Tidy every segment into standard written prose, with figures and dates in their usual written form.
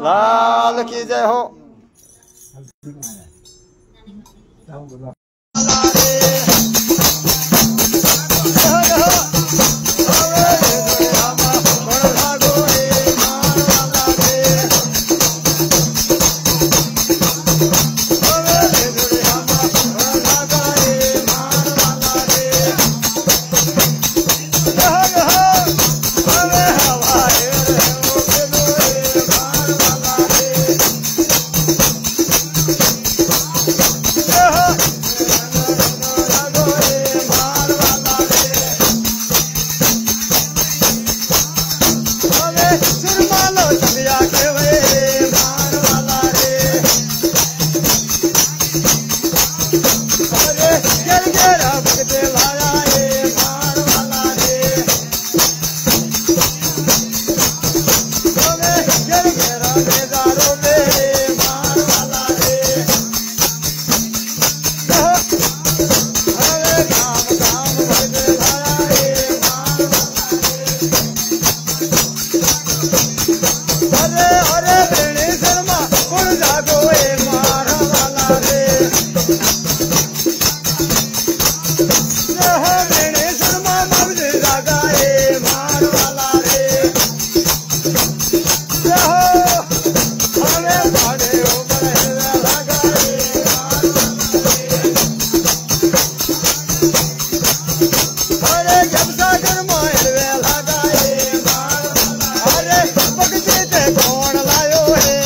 लाल की जय हो। कौन लायो है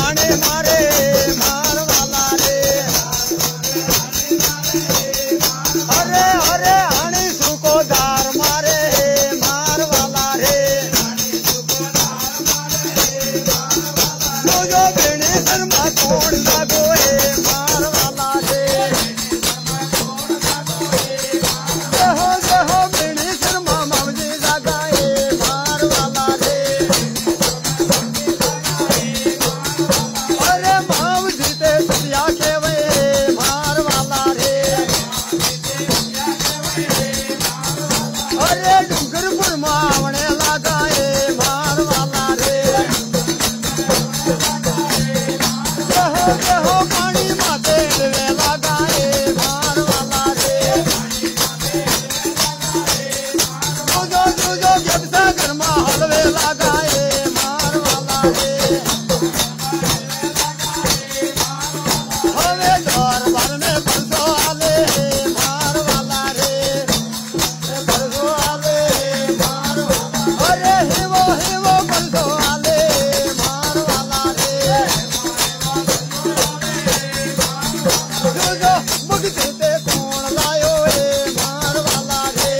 आने मारे मार वाला रे अरे अरे आने सुको दार मारे मार वाला रे जो बेने शर्मा कौन लागो है मार वाला रे जहो बेने शर्मा मौजी लगाए मार वाला रे अरे मौजी ते सतिया खेवे मार वाला रे अरे डूंगरपुर मावणे लगाए मार वाला रे जहो पानी माते वे लगाए मार वाला रे जो गिरसा गरमा हलवे लगाए मार वाला रे हवे द्वार भर में परसो आले मार वाला रे परसो आले मार अरे हिवो परसो आले मार वाला रे जो मुक्ति ते कौन लायो है मार वाला रे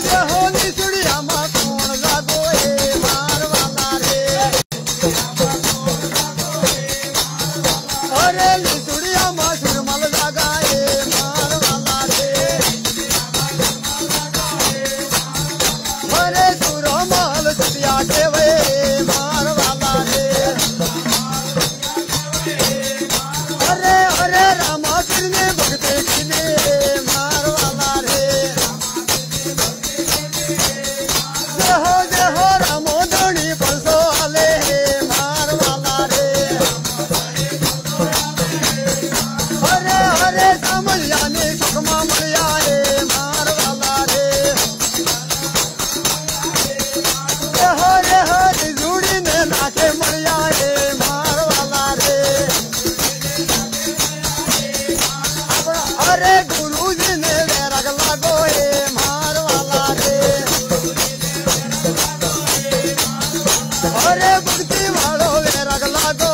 जहो निचुड़िया मां कौन लागो है मार वाला रे अरे निचुड़िया मां सुरमल लगाए मार वाला रे अरे सुरमल सतिया केवे मार वाला रे अरे अरे रामा कृष्ण भगते किने मार वाला रे जहो रामो धनी परसो आले मार वाला रे अरे अरे समझिया ने सुखमा मरिया मार वाला रे हरे जूड़ी ने नाके मरिया मार वाला रे अरे गुरु जी ने रग लागो मार वाला रे अरे भक्ति वालो वे रग लागो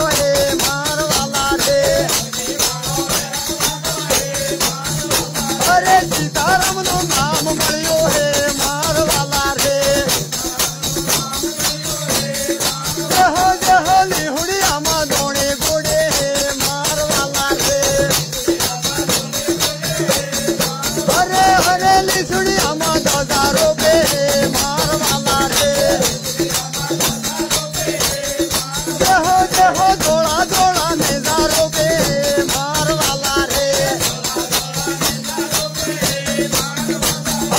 मार वाला रे अरे सीताराम नो नाम मलियो मार वाला रे जहो लिहुड़िया मां दोणे गोड़े मार वाला रे अरे अरे लिसुड़िया मां दौदारो पे मार वाला रे जहो दौड़ा नेजारो पे मार वाला रे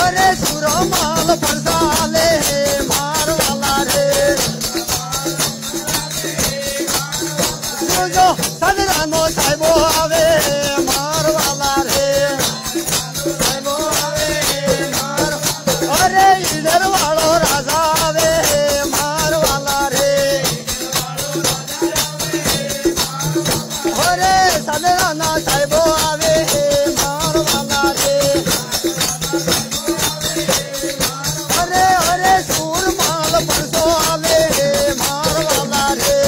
अरे सुरो माल परसाले मार वाला रे जो सदरानो साहिबो आवे मार वाला रे साहिबो आवे मार अरे इधर वालो राजा आवे मार वाला रे अरे सदराना साहिबो आवे मार वाला रे अरे अरे सूर माल परसो आवे मार वाला रे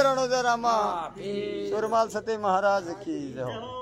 रणोदय रामा सुरमाल सती महाराज की जय हो।